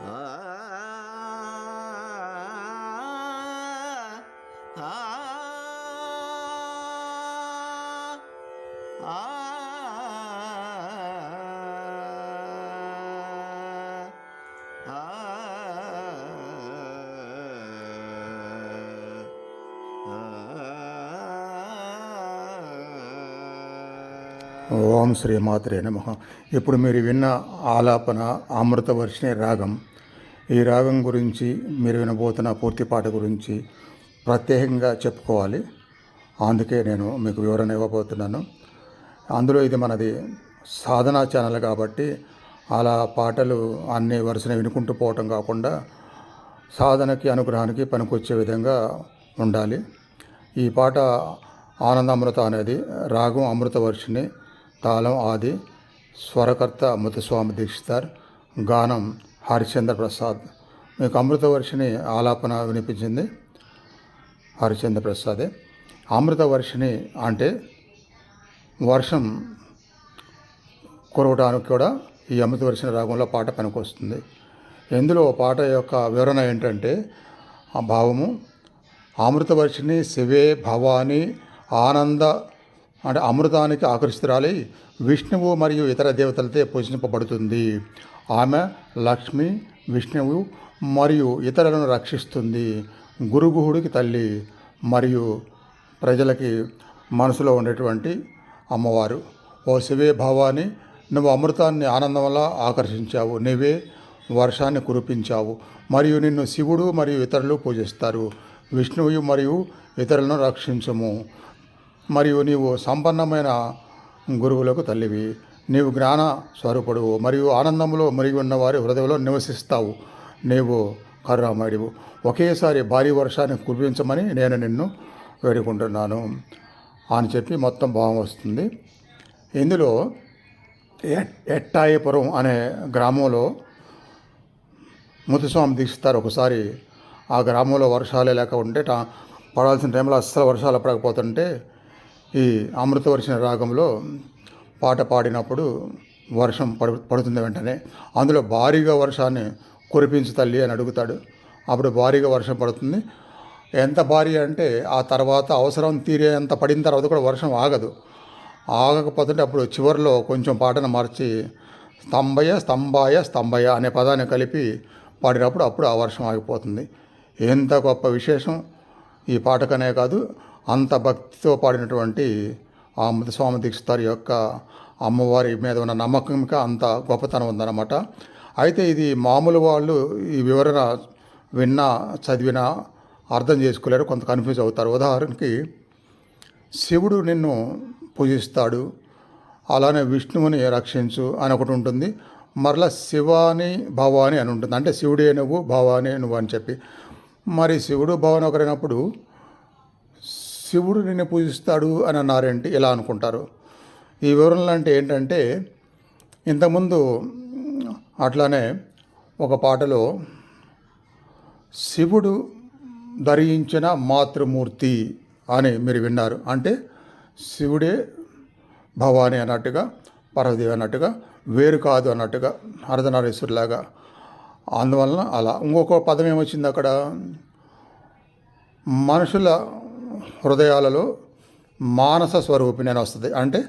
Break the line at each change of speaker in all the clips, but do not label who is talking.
ఆ ఆ
ఓం శ్రీమాత్రే నమః. ఇప్పుడు మీరు విన్న ఆలాపన అమృతవర్షిణి రాగం. ఈ రాగం గురించి మీరు వినబోతున్న పూర్తి పాట గురించి ప్రత్యేకంగా చెప్పుకోవాలి. అందుకే నేను మీకు వివరణ ఇవ్వబోతున్నాను. అందులో ఇది మనది సాధనా ఛానల్ కాబట్టి అలా పాటలు అన్ని వరుసనే వినుకుంటూ పోవటం కాకుండా సాధనకి అనుగ్రహానికి పనికొచ్చే విధంగా ఉండాలి. ఈ పాట ఆనందామృత అనేది రాగం అమృతవర్షిణి, తాళం ఆది, స్వరకర్త ముత్తుస్వామి దీక్షితార్, గానం హరిచంద్ర ప్రసాద్. మీకు అమృతవర్షిణి ఆలాపన వినిపించింది హరిచంద్ర ప్రసాదే. అమృతవర్షిణి అంటే వర్షం కురవటానికి కూడా ఈ అమృతవర్షిణి రాగంలో పాట పనికొస్తుంది. ఇందులో పాట యొక్క వివరణ ఏంటంటే ఆ భావము అమృతవర్షిణి శివే భవాని ఆనంద అంటే అమృతానికి ఆకర్షితురాలై విష్ణువు మరియు ఇతర దేవతలతో పూజింపబడుతుంది. ఆమె లక్ష్మి, విష్ణువు మరియు ఇతరులను రక్షిస్తుంది. గురుగుహుడికి తల్లి మరియు ప్రజలకి మనసులో ఉండేటువంటి అమ్మవారు. ఓ శివే భవాని, నువ్వు అమృతాన్ని ఆనందం వల్ల ఆకర్షించావు. నువ్వే వర్షాన్ని కురిపించావు మరియు నిన్ను శివుడు మరియు ఇతరులు పూజిస్తారు. విష్ణువు మరియు ఇతరులను రక్షించము మరియు నీవు సంపన్నమైన గురువులకు తల్లివి. నీవు జ్ఞాన స్వరూపుడువు మరియు ఆనందంలో మురిగి ఉన్న వారి హృదయంలో నివసిస్తావు. నీవు కరుణామయుడివు. ఒకేసారి భారీ వర్షాన్ని కురిపించమని నేను నిన్ను వేడుకుంటున్నాను అని చెప్పి మొత్తం భావం వస్తుంది. ఇందులో ఎట్టాయపురం అనే గ్రామంలో ముత్తుస్వామి దీక్షితారు ఒకసారి ఆ గ్రామంలో వర్షాలే లేక ఉంటే పడాల్సిన టైంలో అస్సలు వర్షాలు పడకపోతుంటే ఈ అమృతవర్షిణి రాగంలో పాట పాడినప్పుడు వర్షం పడుతుంది వెంటనే. అందులో భారీగా వర్షాన్ని కురిపించు తల్లి అని అడుగుతాడు. అప్పుడు భారీగా వర్షం పడుతుంది. ఎంత భారీ అంటే ఆ తర్వాత అవసరం తీరేంత పడిన తర్వాత కూడా వర్షం ఆగదు. ఆగకపోతుంటే అప్పుడు చివరిలో కొంచెం పాటను మార్చి స్తంభయ స్తంభాయ స్తంభయ అనే పదాన్ని కలిపి పాడినప్పుడు అప్పుడు ఆ వర్షం ఆగిపోతుంది. ఎంత గొప్ప విశేషం ఈ పాటకనే కాదు, అంత భక్తితో పాడినటువంటి ఆ ముత్తుస్వామి దీక్షితారి యొక్క అమ్మవారి మీద ఉన్న నమ్మకంగా అంత గొప్పతనం ఉందన్నమాట. అయితే ఇది మామూలు వాళ్ళు ఈ వివరణ విన్నా చదివినా అర్థం చేసుకోలేరు, కొంత కన్ఫ్యూజ్ అవుతారు. ఉదాహరణకి శివుడు నిన్ను పూజిస్తాడు, అలానే విష్ణువుని రక్షించు అని ఒకటి ఉంటుంది. మరలా శివాని భవాని అని ఉంటుంది. అంటే శివుడే నువ్వు, భవాని నువ్వు అని చెప్పి. మరి శివుడు భవాని ఒకరైనప్పుడు శివుడు నిన్ను పూజిస్తాడు అని అన్నారేంటి ఇలా అనుకుంటారు. ఈ వివరణలు అంటే ఏంటంటే ఇంతకుముందు అట్లానే ఒక పాటలో శివుడు ధరించిన మాతృమూర్తి అని మీరు విన్నారు. అంటే శివుడే భవాని అన్నట్టుగా, పార్వతీదేవి అన్నట్టుగా, వేరు కాదు అన్నట్టుగా, అర్ధనారీశ్వరులాగా. అందువలన అలా ఇంకొక పదం ఏమొచ్చింది అక్కడ, మనుషుల హృదయాలలో మానస స్వరూపిణి అని వస్తుంది. అంటే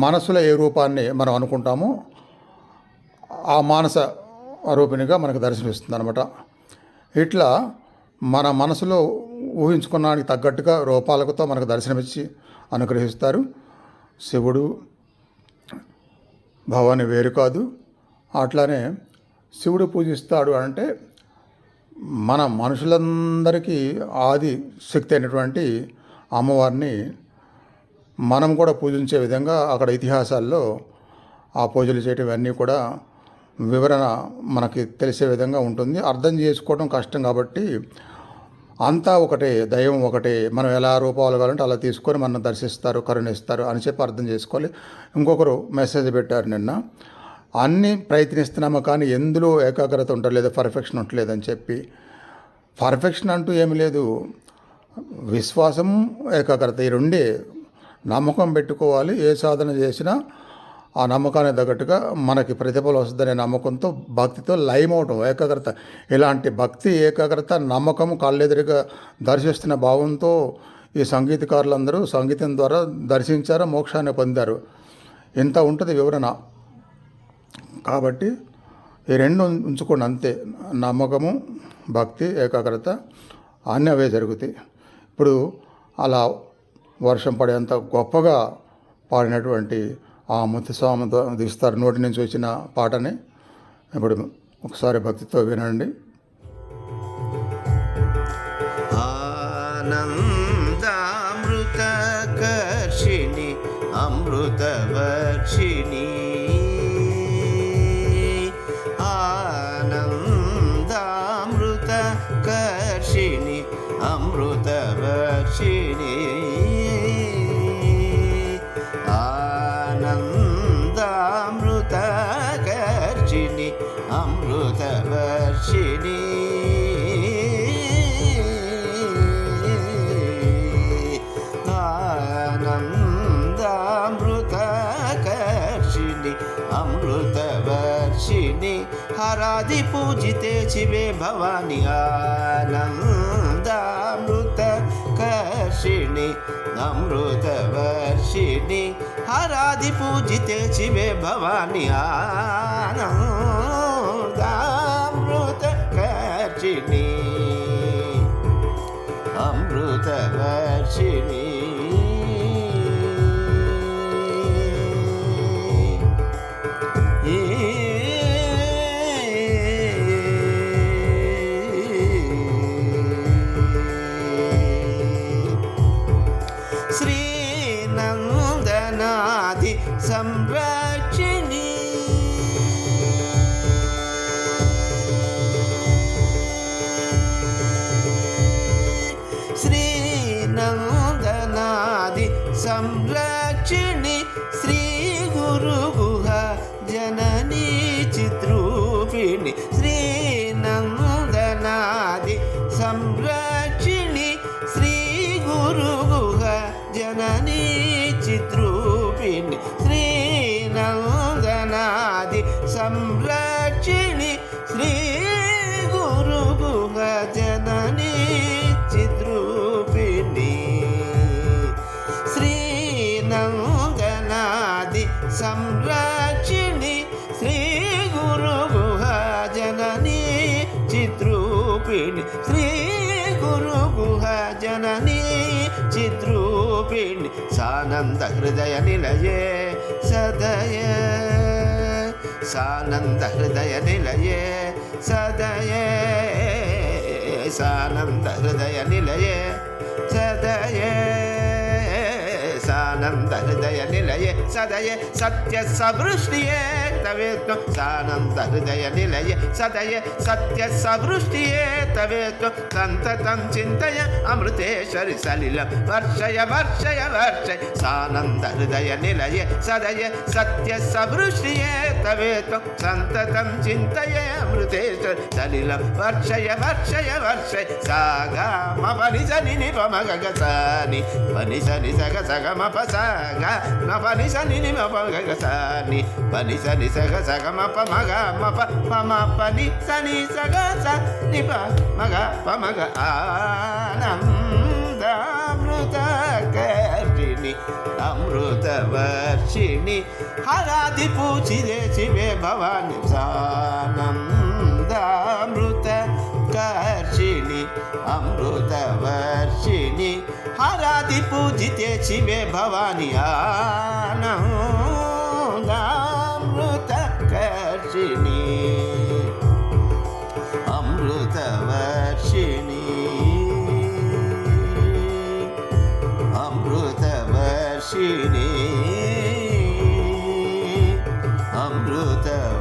మనసులో ఏ రూపాన్ని మనం అనుకుంటామో ఆ మానస రూపిణిగా మనకు దర్శనమిస్తుంది అనమాట. ఇట్లా మన మనసులో ఊహించుకున్నానికి తగ్గట్టుగా రూపాలతో మనకు దర్శనమిచ్చి అనుగ్రహిస్తారు. శివుడు భవాని వేరు కాదు. అట్లానే శివుడు పూజిస్తాడు అంటే మన మనుషులందరికీ ఆది శక్తి అయినటువంటి అమ్మవారిని మనం కూడా పూజించే విధంగా అక్కడ ఇతిహాసాల్లో ఆ పూజలు చేయటం ఇవన్నీ కూడా వివరణ మనకి తెలిసే విధంగా ఉంటుంది. అర్థం చేసుకోవడం కష్టం కాబట్టి అంతా ఒకటే, దైవం ఒకటే, మనం ఎలా రూపాలు కావాలంటే అలా తీసుకొని మనం దర్శిస్తారు, కరుణిస్తారు అని చెప్పి అర్థం చేసుకోవాలి. ఇంకొకరు మెసేజ్ పెట్టారు నిన్న, అన్నీ ప్రయత్నిస్తున్నాము కానీ ఎందులో ఏకాగ్రత ఉండలేదు, పర్ఫెక్షన్ ఉండలేదని చెప్పి. పర్ఫెక్షన్ అంటూ ఏమి లేదు, విశ్వాసం ఏకాగ్రత ఈ రెండే నమ్మకం పెట్టుకోవాలి. ఏ సాధన చేసినా ఆ నమ్మకానికి తగ్గట్టుగా మనకి ప్రతిఫలం వస్తుందనే నమ్మకంతో భక్తితో లయమవటం, ఏకాగ్రత. ఇలాంటి భక్తి, ఏకాగ్రత, నమ్మకం కళ్ళెదురుగా దర్శిస్తున్న భావంతో ఈ సంగీతకారులందరూ సంగీతం ద్వారా దర్శించారు, మోక్షాన్ని పొందారు. ఇంత ఉంటుంది వివరణ. కాబట్టి ఈ రెండు ఉంచుకోండి అంతే. నమ్మకము, భక్తి, ఏకాగ్రత అన్నీ అవే జరుగుతాయి. ఇప్పుడు అలా వర్షం పడేంత గొప్పగా పాడినటువంటి ఆ ముత్తుస్వామి తీస్తారు నోటి నుంచి వచ్చిన పాటని ఇప్పుడు ఒకసారి భక్తితో వినండి.
ఆనందామృతకర్షిణి అమృతవర్షిణి, ఆనందామృతకర్షిణి అమృతవర్షిణి, ఆనందామృతకర్షిణి అమృతవర్షిణి, ఆనందామృతకర్షిణి అమృతవర్షిణి, హరాది పూజితే శివే భవాని, ఆనందామృతకర్షిణి అమృతవర్షిణి, హరాది పూజితే శివే భవాని, ఆనందామృతకర్షిణి అమృతవర్షిణి. శ్రీనందనాది సంరక్షిణి, శ్రీనందనాది సంరక్షిణి, శ్రీ గురు గుహ జననీ చిద్రూపిణి, శ్రీనందనాది సంరక్షిణి, శ్రీ గురు గుహ జననీ చిద్రూపిణి, శ్రీనందనాది సంరక్షిణి, శ్రీ గురు గుహ జననీ చిద్రూపిణి, శ్రీనందనాది సంరక్షిణి, శ్రీ గురు గుహ జననీ చిద్రూపిణి, శ్రీ గురు గుహ జననీ చిద్రూపిణి, సానంద హృదయ నిలయే సదయ, సానంద హృదయ నిలయే సదయ, సానంద హృదయ నిలయే సదయ, సానంద హృదయ నిలయే సదయ, సత్య సవృష్టియే తవేత్వం, సానంద హృదయ నిలయ సదయ, సత్య సవృష్టియే తవేత్వం, సంతతం చింతయ అమృతేశ్వరి సలిలం వర్షయ వర్షయ వర్షయ, సానంద హృదయ నిలయ సదయ, సత్య సవృష్టియే తవేత్వం, సంతతం చింతయ అమృతేశ్వరి సలిలం వర్షయ వర్షయ వర్షయ, సాగా మపని సని నిపమగ సాని పని సని సగ సగ మప సాగా మపని సని నిపమగ సాని పని సని సగ సగ మప మగ మప పమ పని సని సగ స నిప మగ పమగ, ఆనందామృతకర్షిణి అమృతవర్షిణి, హరాది పూజితే శివే భవాని, ఆనందామృతకర్షిణి అమృతవర్షిణి, హరాది పూజితే శివే భవాని, ఆనందామృతకర్షిణి అమృతవర్షిణి, అమృతవర్షిణి అమృతవర్షిణి,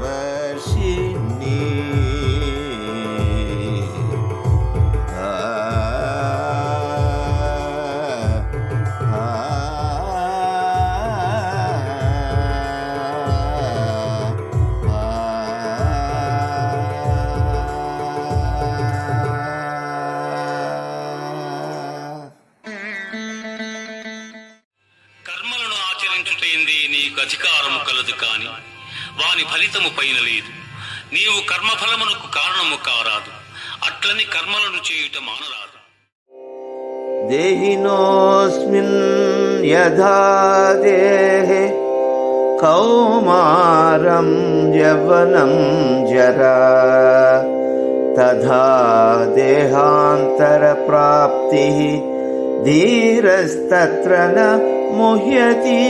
వాని ఫలితము పైన లేదు. నీవు కర్మఫలమునకు కారణము కారాదు, అట్లని కర్మలను చేయుట మానరాదు.
దేహినోస్మిన్ యథా దేహే కౌమారం యవ్వనం జరా తథా దేహాంతర ప్రాప్తిః ధీరస్తత్ర న ముహ్యతి.